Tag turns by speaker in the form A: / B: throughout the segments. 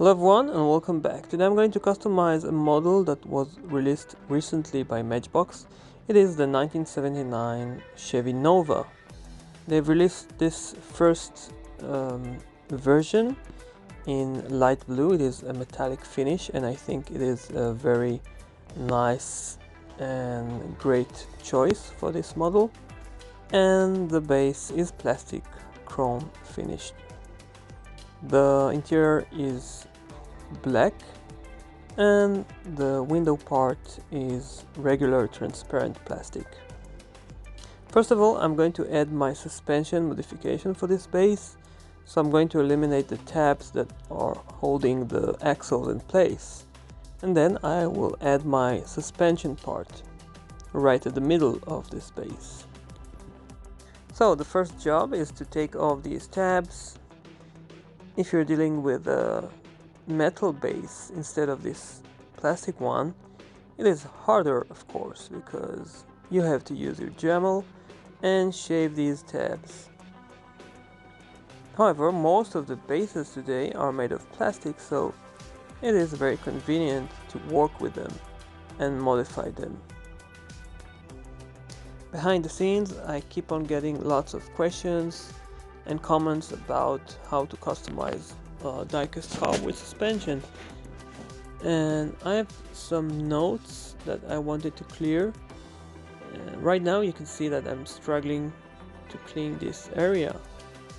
A: Hello everyone and welcome back. Today I'm going to customize a model that was released recently by Matchbox. It is the 1979 Chevy Nova. They've released this first version in light blue. It is a metallic finish and I think it is a very nice and great choice for this model. And the base is plastic chrome finished. The interior is black and the window part is regular transparent plastic. First of all, I'm going to add my suspension modification for this base. So I'm going to eliminate the tabs that are holding the axles in place. And then I will add my suspension part right at the middle of this base. So the first job is to take off these tabs. If you're dealing with a metal base instead of this plastic one, it is harder, of course, because you have to use your Dremel and shave these tabs. However, most of the bases today are made of plastic, so it is very convenient to work with them and modify them. Behind the scenes, I keep on getting lots of questions and comments about how to customize a diecast car with suspension, and I have some notes that I wanted to clear. Right now you can see that I'm struggling to clean this area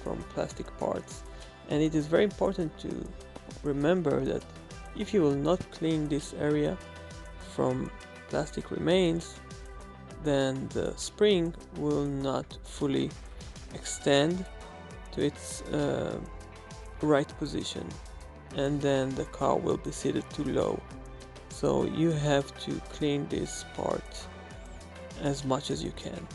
A: from plastic parts, and it is very important to remember that if you will not clean this area from plastic remains, then the spring will not fully extend to its right position, and then the car will be seated too low. So you have to clean this part as much as you can.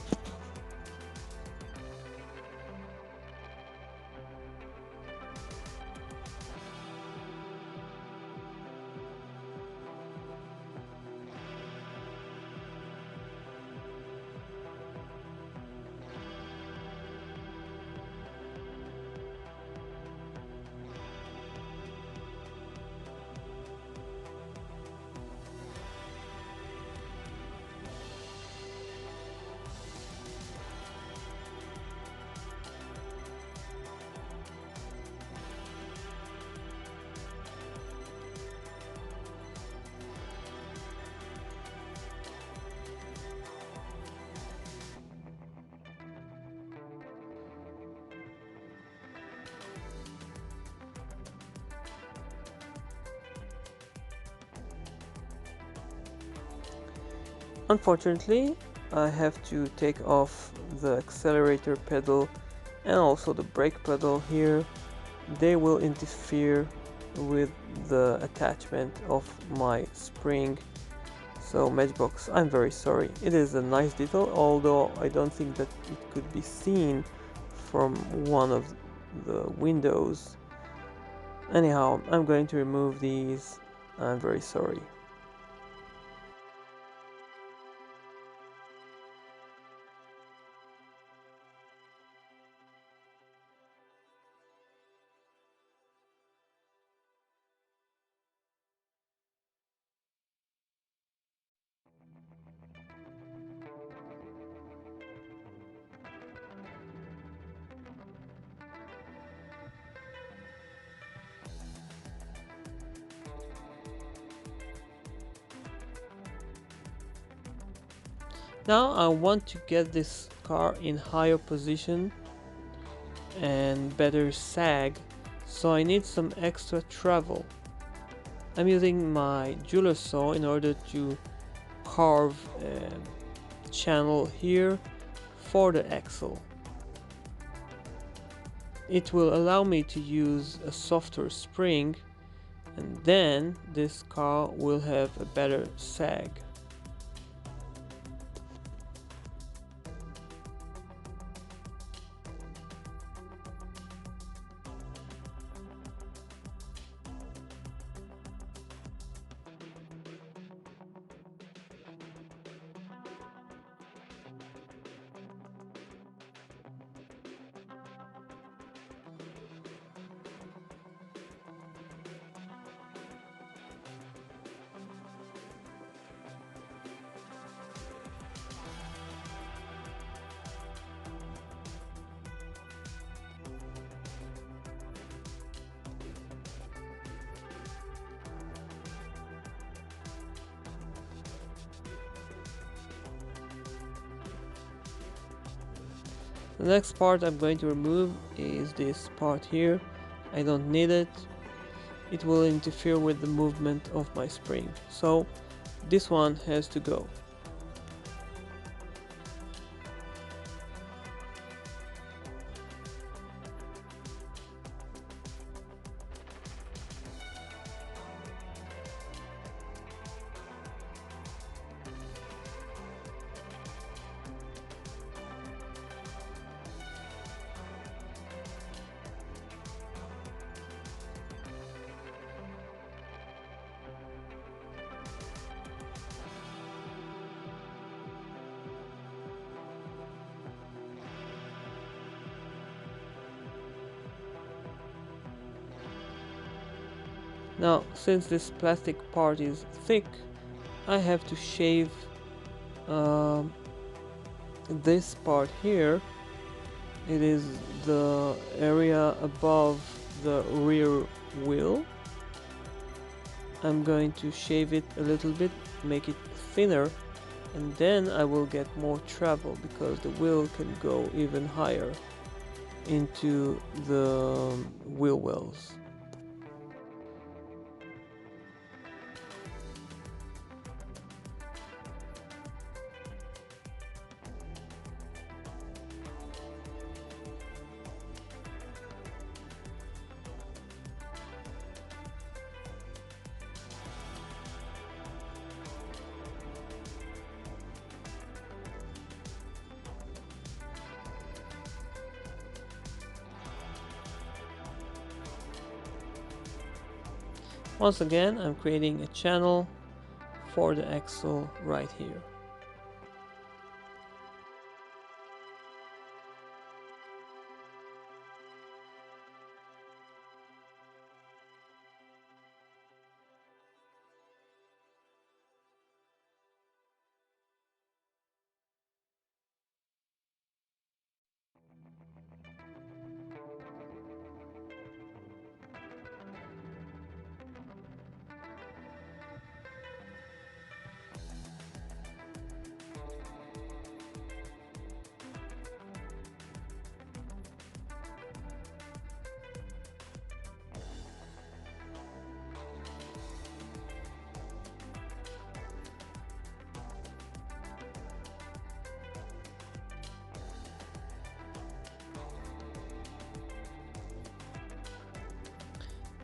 A: Unfortunately, I have to take off the accelerator pedal and also the brake pedal here. They will interfere with the attachment of my spring. So Matchbox, I'm very sorry. It is a nice detail, although I don't think that it could be seen from one of the windows. Anyhow, I'm going to remove these. I'm very sorry. Now I want to get this car in higher position and better sag, so I need some extra travel. I'm using my jeweler saw in order to carve a channel here for the axle. It will allow me to use a softer spring, and then this car will have a better sag. The next part I'm going to remove is this part here. I don't need it. It will interfere with the movement of my spring. So this one has to go. Now, since this plastic part is thick, I have to shave this part here. It is the area above the rear wheel. I'm going to shave it a little bit, make it thinner, and then I will get more travel because the wheel can go even higher into the wheel wells. Once again, I'm creating a channel for the axle right here.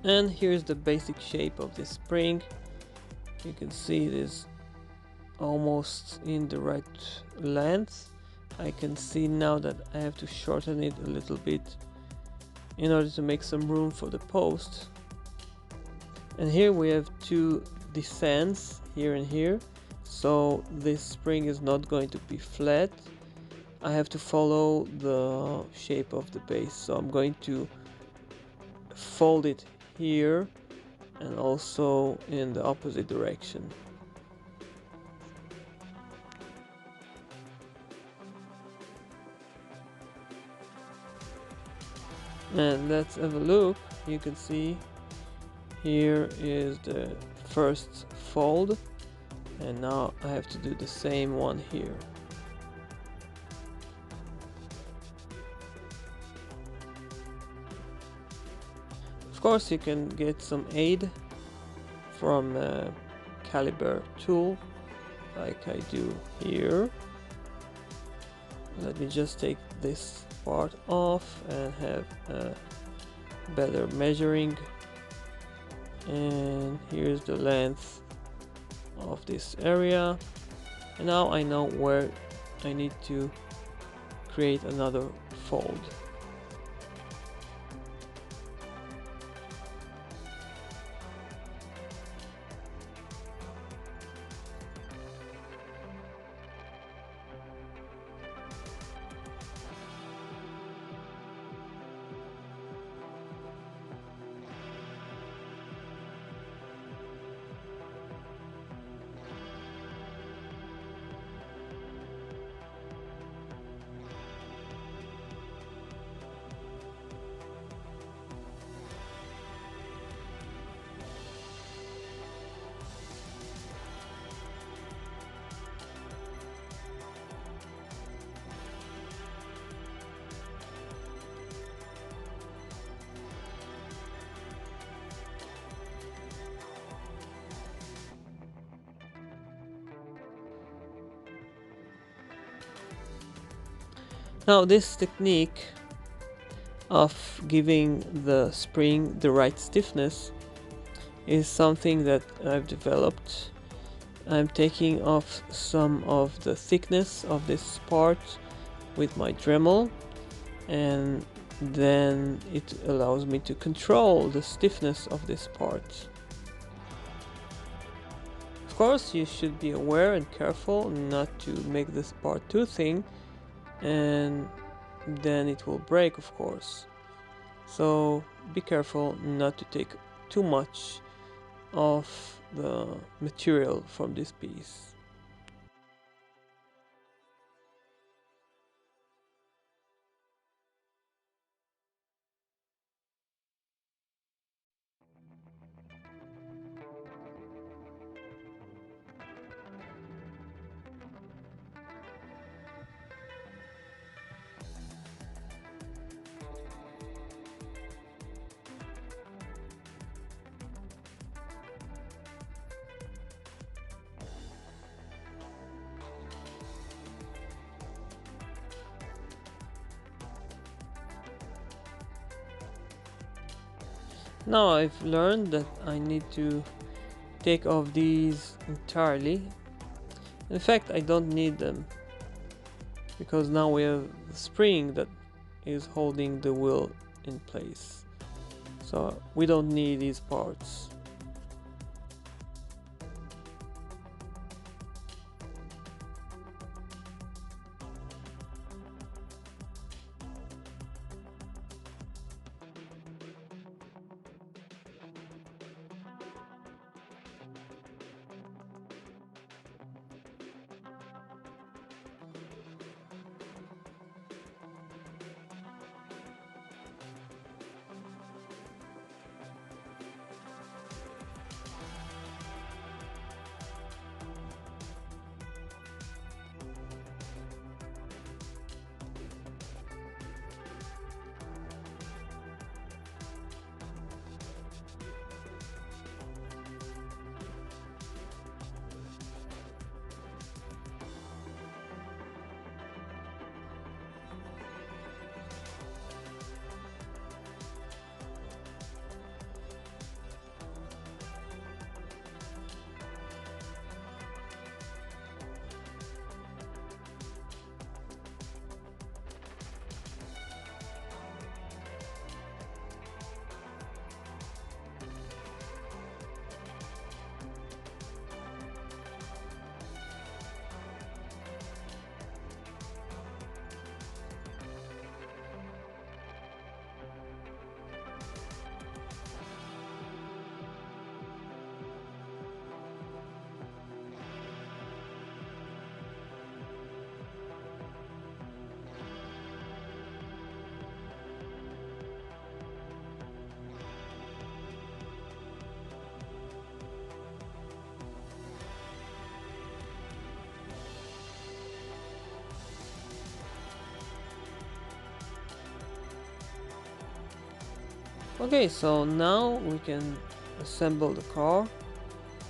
A: And here's the basic shape of this spring. You can see it is almost in the right length. I can see now that I have to shorten it a little bit in order to make some room for the post. And here we have two descents, here and here, so this spring is not going to be flat. I have to follow the shape of the base, so I'm going to fold it here and also in the opposite direction. And let's have a look. You can see here is the first fold, and now I have to do the same one here. Of course, you can get some aid from a caliber tool like I do here. Let me just take this part off and have a better measuring. And here's the length of this area, and now I know where I need to create another fold. Now this technique of giving the spring the right stiffness is something that I've developed. I'm taking off some of the thickness of this part with my Dremel, and then it allows me to control the stiffness of this part. Of course, you should be aware and careful not to make this part too thin, and then it will break, of course. So be careful not to take too much of the material from this piece. Now I've learned that I need to take off these entirely. In fact, I don't need them because now we have the spring that is holding the wheel in place. So we don't need these parts. Okay, so now we can assemble the car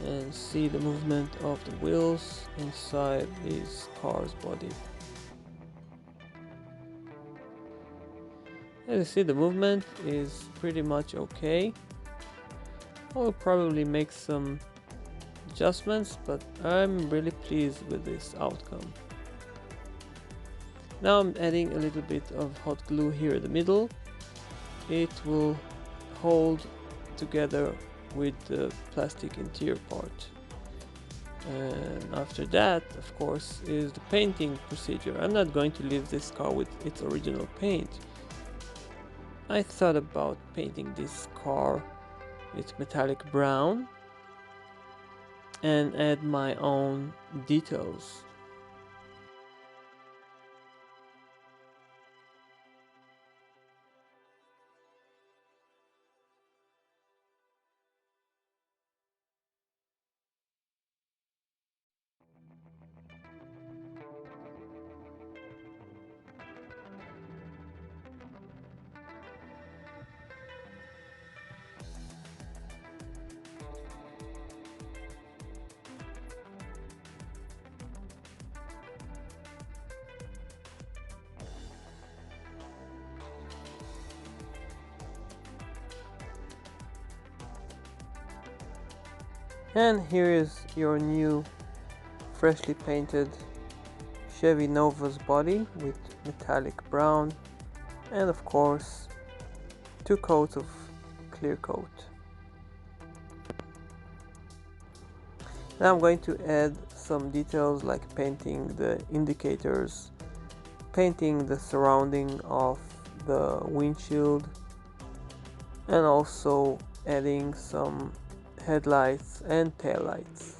A: and see the movement of the wheels inside this car's body. As you see, the movement is pretty much okay. I'll probably make some adjustments, but I'm really pleased with this outcome. Now I'm adding a little bit of hot glue here in the middle. It will hold together with the plastic interior part. And after that, of course, is the painting procedure. I'm not going to leave this car with its original paint. I thought about painting this car with metallic brown and add my own details. And here is your new freshly painted Chevy Nova's body with metallic brown and of course 2 coats of clear coat. Now I'm going to add some details like painting the indicators, painting the surrounding of the windshield, and also adding some headlights and taillights.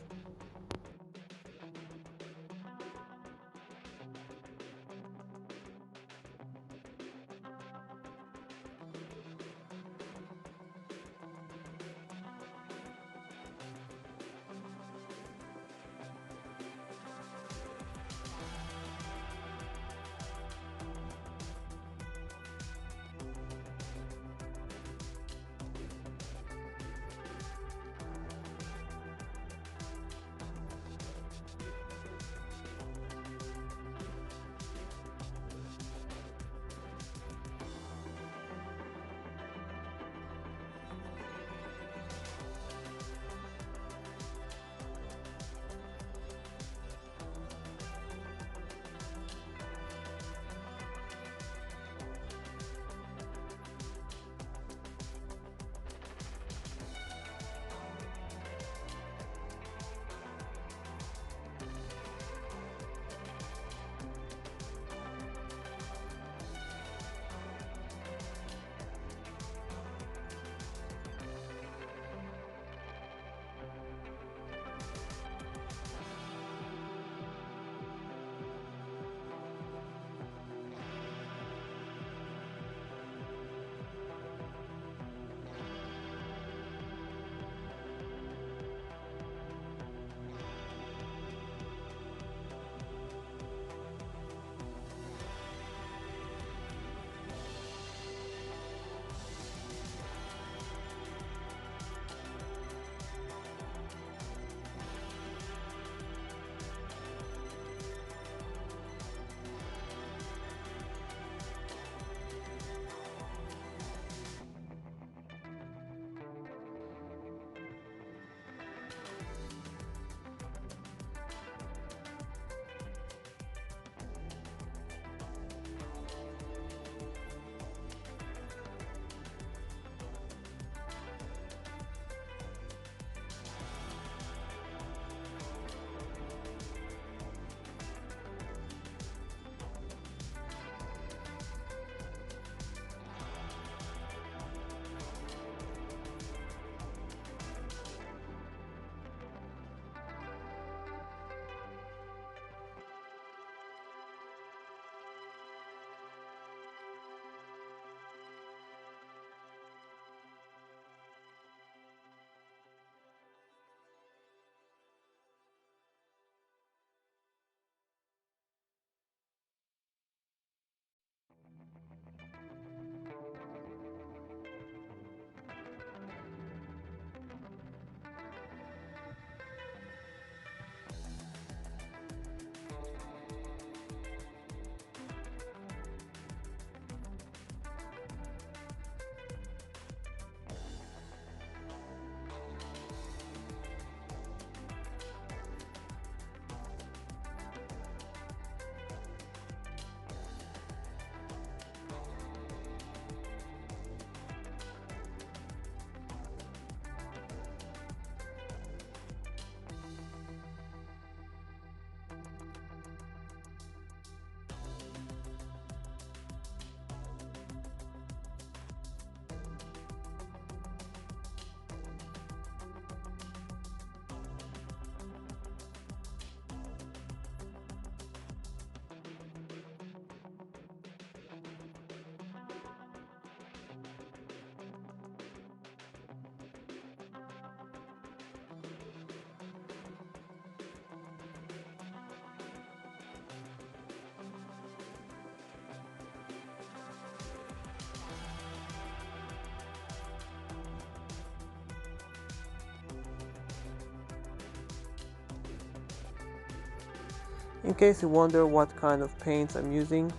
A: In case you wonder what kind of paints I'm using,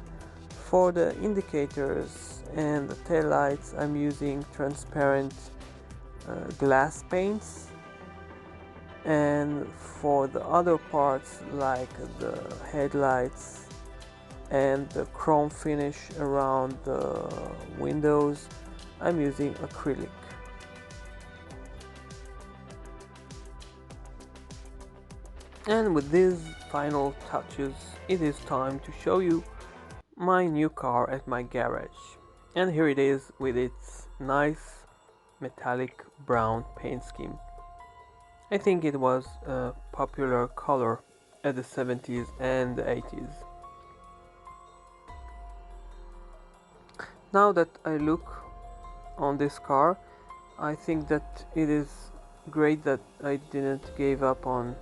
A: for the indicators and the tail lights I'm using transparent glass paints. And for the other parts like the headlights and the chrome finish around the windows, I'm using acrylic. And with these final touches, it is time to show you my new car at my garage. And here it is with its nice metallic brown paint scheme. I think it was a popular color at the 70s and the 80s. Now that I look on this car, I think that it is great that I didn't give up on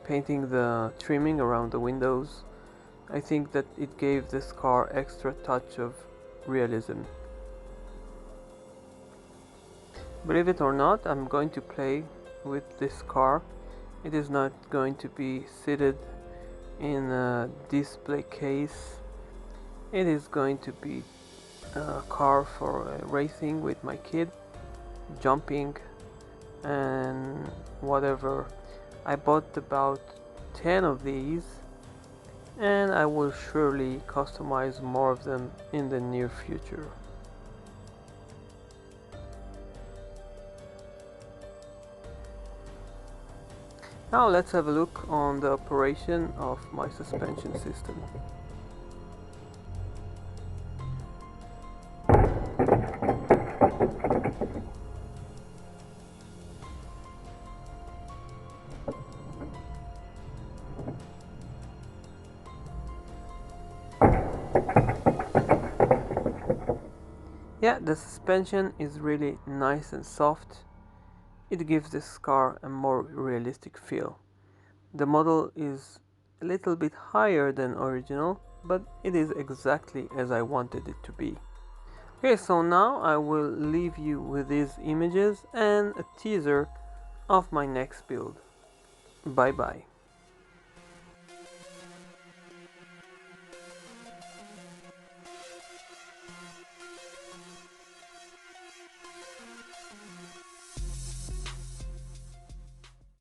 A: painting the trimming around the windows. I think that it gave this car extra touch of realism. Believe it or not, I'm going to play with this car. It is not going to be seated in a display case. It is going to be a car for racing with my kid, jumping and whatever. I bought about 10 of these and I will surely customize more of them in the near future. Now let's have a look on the operation of my suspension system. Yeah, the suspension is really nice and soft. It gives this car a more realistic feel. The model is a little bit higher than original, but it is exactly as I wanted it to be. Okay, so now I will leave you with these images and a teaser of my next build. Bye bye.